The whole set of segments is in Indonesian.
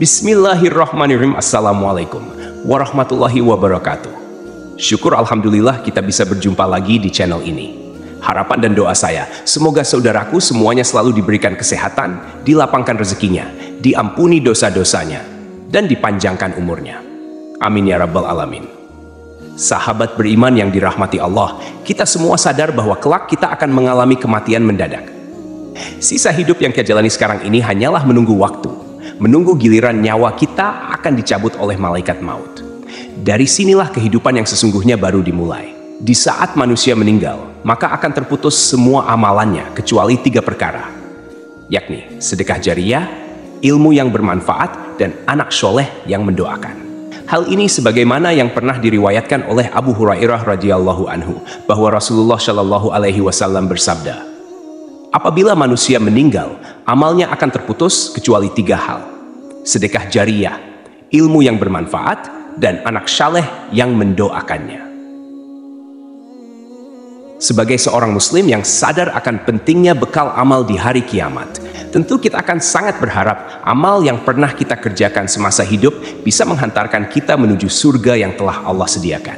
Bismillahirrahmanirrahim. Assalamualaikum warahmatullahi wabarakatuh. Syukur alhamdulillah kita bisa berjumpa lagi di channel ini. Harapan dan doa saya, semoga saudaraku semuanya selalu diberikan kesehatan, dilapangkan rezekinya, diampuni dosa-dosanya, dan dipanjangkan umurnya. Amin ya rabbal alamin. Sahabat beriman yang dirahmati Allah, kita semua sadar bahwa kelak kita akan mengalami kematian mendadak. Sisa hidup yang kita jalani sekarang ini hanyalah menunggu waktu, menunggu giliran nyawa kita akan dicabut oleh malaikat maut. Dari sinilah kehidupan yang sesungguhnya baru dimulai. Di saat manusia meninggal, maka akan terputus semua amalannya kecuali 3 perkara, yakni sedekah jariyah, ilmu yang bermanfaat, dan anak soleh yang mendoakan. Hal ini sebagaimana yang pernah diriwayatkan oleh Abu Hurairah radhiyallahu anhu bahwa Rasulullah shallallahu alaihi wasallam bersabda, apabila manusia meninggal, amalnya akan terputus kecuali 3 hal. Sedekah jariyah, ilmu yang bermanfaat, dan anak saleh yang mendoakannya. Sebagai seorang muslim yang sadar akan pentingnya bekal amal di hari kiamat, tentu kita akan sangat berharap amal yang pernah kita kerjakan semasa hidup bisa menghantarkan kita menuju surga yang telah Allah sediakan.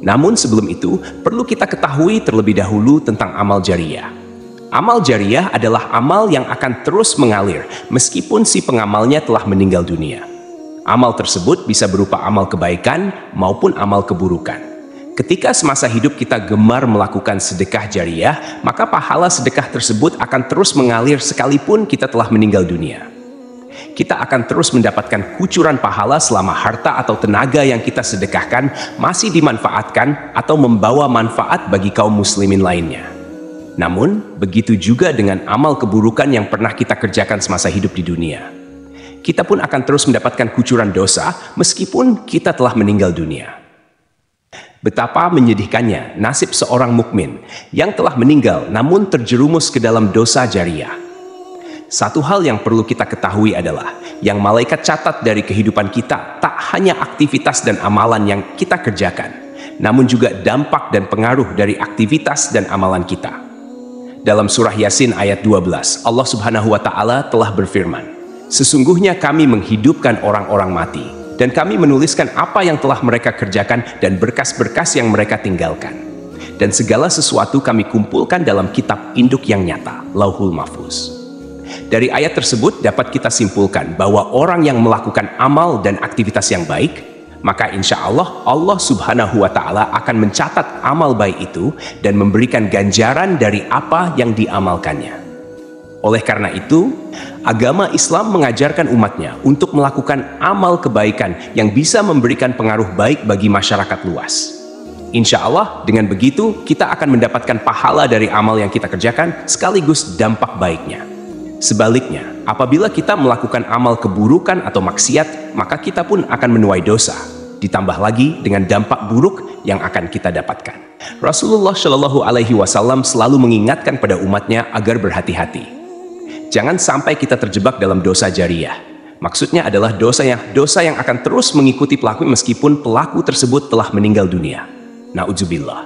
Namun sebelum itu, perlu kita ketahui terlebih dahulu tentang amal jariyah. Amal jariyah adalah amal yang akan terus mengalir meskipun si pengamalnya telah meninggal dunia. Amal tersebut bisa berupa amal kebaikan maupun amal keburukan. Ketika semasa hidup kita gemar melakukan sedekah jariyah, maka pahala sedekah tersebut akan terus mengalir sekalipun kita telah meninggal dunia. Kita akan terus mendapatkan kucuran pahala selama harta atau tenaga yang kita sedekahkan masih dimanfaatkan atau membawa manfaat bagi kaum muslimin lainnya. Namun, begitu juga dengan amal keburukan yang pernah kita kerjakan semasa hidup di dunia. Kita pun akan terus mendapatkan kucuran dosa meskipun kita telah meninggal dunia. Betapa menyedihkannya nasib seorang mukmin yang telah meninggal namun terjerumus ke dalam dosa jariyah. Satu hal yang perlu kita ketahui adalah yang malaikat catat dari kehidupan kita tak hanya aktivitas dan amalan yang kita kerjakan, namun juga dampak dan pengaruh dari aktivitas dan amalan kita. Dalam surah Yasin ayat 12, Allah Subhanahu wa Ta'ala telah berfirman, sesungguhnya kami menghidupkan orang-orang mati, dan kami menuliskan apa yang telah mereka kerjakan dan berkas-berkas yang mereka tinggalkan. Dan segala sesuatu kami kumpulkan dalam kitab induk yang nyata, Lauhul Mahfuz. Dari ayat tersebut dapat kita simpulkan bahwa orang yang melakukan amal dan aktivitas yang baik, maka insya Allah, Allah Subhanahu wa Ta'ala akan mencatat amal baik itu dan memberikan ganjaran dari apa yang diamalkannya. Oleh karena itu, agama Islam mengajarkan umatnya untuk melakukan amal kebaikan yang bisa memberikan pengaruh baik bagi masyarakat luas. Insya Allah, dengan begitu kita akan mendapatkan pahala dari amal yang kita kerjakan sekaligus dampak baiknya. Sebaliknya, apabila kita melakukan amal keburukan atau maksiat, maka kita pun akan menuai dosa. Ditambah lagi dengan dampak buruk yang akan kita dapatkan. Rasulullah Shallallahu Alaihi Wasallam selalu mengingatkan pada umatnya agar berhati-hati. Jangan sampai kita terjebak dalam dosa jariyah. Maksudnya adalah dosa yang akan terus mengikuti pelaku meskipun pelaku tersebut telah meninggal dunia. Na'udzubillah.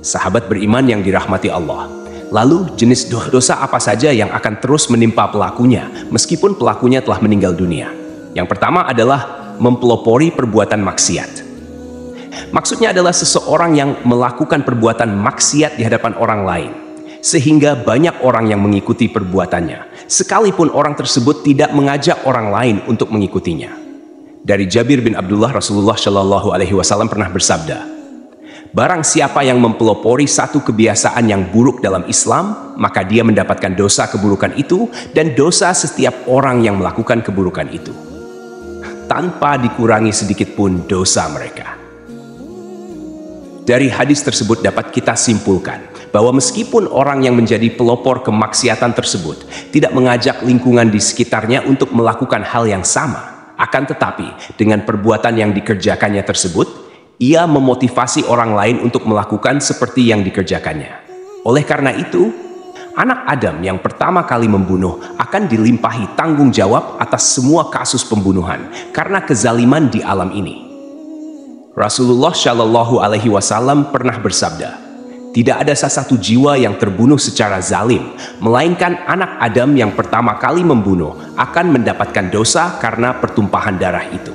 Sahabat beriman yang dirahmati Allah. Lalu jenis dosa apa saja yang akan terus menimpa pelakunya meskipun pelakunya telah meninggal dunia? Yang pertama adalah mempelopori perbuatan maksiat. Maksudnya adalah seseorang yang melakukan perbuatan maksiat di hadapan orang lain, sehingga banyak orang yang mengikuti perbuatannya, sekalipun orang tersebut tidak mengajak orang lain untuk mengikutinya. Dari Jabir bin Abdullah, Rasulullah Shallallahu Alaihi Wasallam pernah bersabda, barang siapa yang mempelopori satu kebiasaan yang buruk dalam Islam, maka dia mendapatkan dosa keburukan itu dan dosa setiap orang yang melakukan keburukan itu, tanpa dikurangi sedikit pun dosa mereka. Dari hadis tersebut dapat kita simpulkan bahwa meskipun orang yang menjadi pelopor kemaksiatan tersebut tidak mengajak lingkungan di sekitarnya untuk melakukan hal yang sama, akan tetapi dengan perbuatan yang dikerjakannya tersebut, ia memotivasi orang lain untuk melakukan seperti yang dikerjakannya. Oleh karena itu, Anak Adam yang pertama kali membunuh akan dilimpahi tanggung jawab atas semua kasus pembunuhan karena kezaliman di alam ini. Rasulullah Shallallahu Alaihi Wasallam pernah bersabda, tidak ada satu jiwa yang terbunuh secara zalim, melainkan anak Adam yang pertama kali membunuh akan mendapatkan dosa karena pertumpahan darah itu.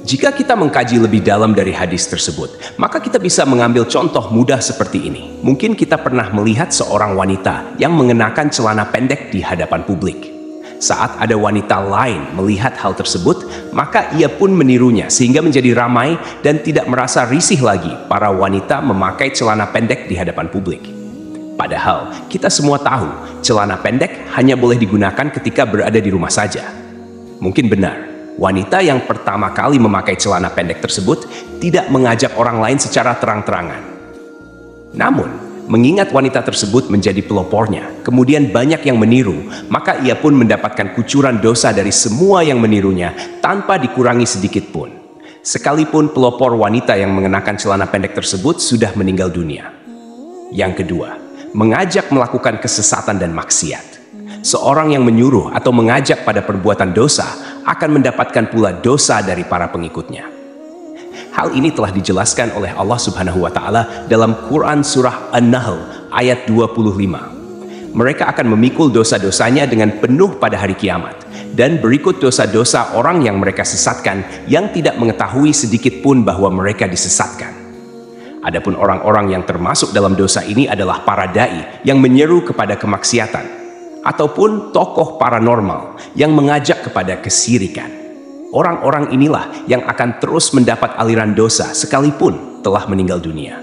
Jika kita mengkaji lebih dalam dari hadis tersebut, maka kita bisa mengambil contoh mudah seperti ini. Mungkin kita pernah melihat seorang wanita yang mengenakan celana pendek di hadapan publik. Saat ada wanita lain melihat hal tersebut, maka ia pun menirunya sehingga menjadi ramai dan tidak merasa risih lagi para wanita memakai celana pendek di hadapan publik. Padahal kita semua tahu celana pendek hanya boleh digunakan ketika berada di rumah saja. Mungkin benar, wanita yang pertama kali memakai celana pendek tersebut tidak mengajak orang lain secara terang-terangan. Namun, mengingat wanita tersebut menjadi pelopornya, kemudian banyak yang meniru, maka ia pun mendapatkan kucuran dosa dari semua yang menirunya tanpa dikurangi sedikit pun. Sekalipun pelopor wanita yang mengenakan celana pendek tersebut sudah meninggal dunia. Yang kedua, mengajak melakukan kesesatan dan maksiat. Seorang yang menyuruh atau mengajak pada perbuatan dosa akan mendapatkan pula dosa dari para pengikutnya. Hal ini telah dijelaskan oleh Allah Subhanahu wa Ta'ala dalam Quran Surah An-Nahl ayat 25. Mereka akan memikul dosa-dosanya dengan penuh pada hari kiamat, dan berikut dosa-dosa orang yang mereka sesatkan yang tidak mengetahui sedikit pun bahwa mereka disesatkan. Adapun orang-orang yang termasuk dalam dosa ini adalah para dai yang menyeru kepada kemaksiatan, ataupun tokoh paranormal yang mengajak kepada kesirikan. Orang-orang inilah yang akan terus mendapat aliran dosa sekalipun telah meninggal dunia.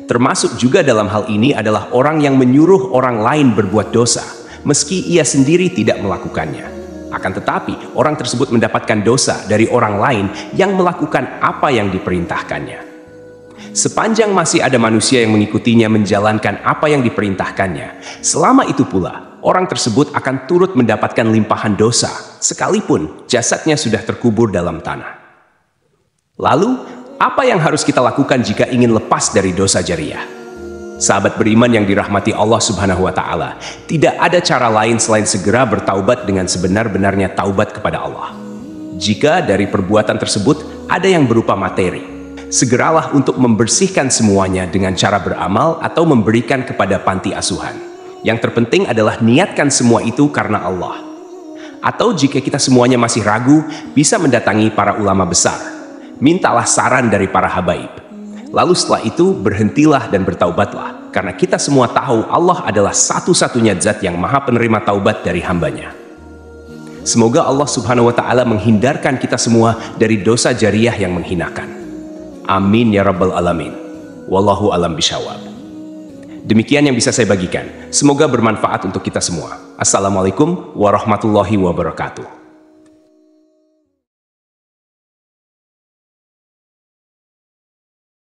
Termasuk juga dalam hal ini adalah orang yang menyuruh orang lain berbuat dosa, meski ia sendiri tidak melakukannya. Akan tetapi, orang tersebut mendapatkan dosa dari orang lain yang melakukan apa yang diperintahkannya. Sepanjang masih ada manusia yang mengikutinya menjalankan apa yang diperintahkannya, selama itu pula, orang tersebut akan turut mendapatkan limpahan dosa, sekalipun jasadnya sudah terkubur dalam tanah. Lalu, apa yang harus kita lakukan jika ingin lepas dari dosa jariah? Sahabat beriman yang dirahmati Allah Subhanahu wa Ta'ala, tidak ada cara lain selain segera bertaubat dengan sebenar-benarnya taubat kepada Allah. Jika dari perbuatan tersebut ada yang berupa materi, segeralah untuk membersihkan semuanya dengan cara beramal atau memberikan kepada panti asuhan. Yang terpenting adalah niatkan semua itu karena Allah. Atau jika kita semuanya masih ragu, bisa mendatangi para ulama besar. Mintalah saran dari para habaib. Lalu setelah itu berhentilah dan bertaubatlah. Karena kita semua tahu Allah adalah satu-satunya zat yang maha penerima taubat dari hambanya. Semoga Allah Subhanahu wa Ta'ala menghindarkan kita semua dari dosa jariah yang menghinakan. Amin ya Rabbal Alamin. Wallahu alam bishawab. Demikian yang bisa saya bagikan. Semoga bermanfaat untuk kita semua. Assalamualaikum warahmatullahi wabarakatuh.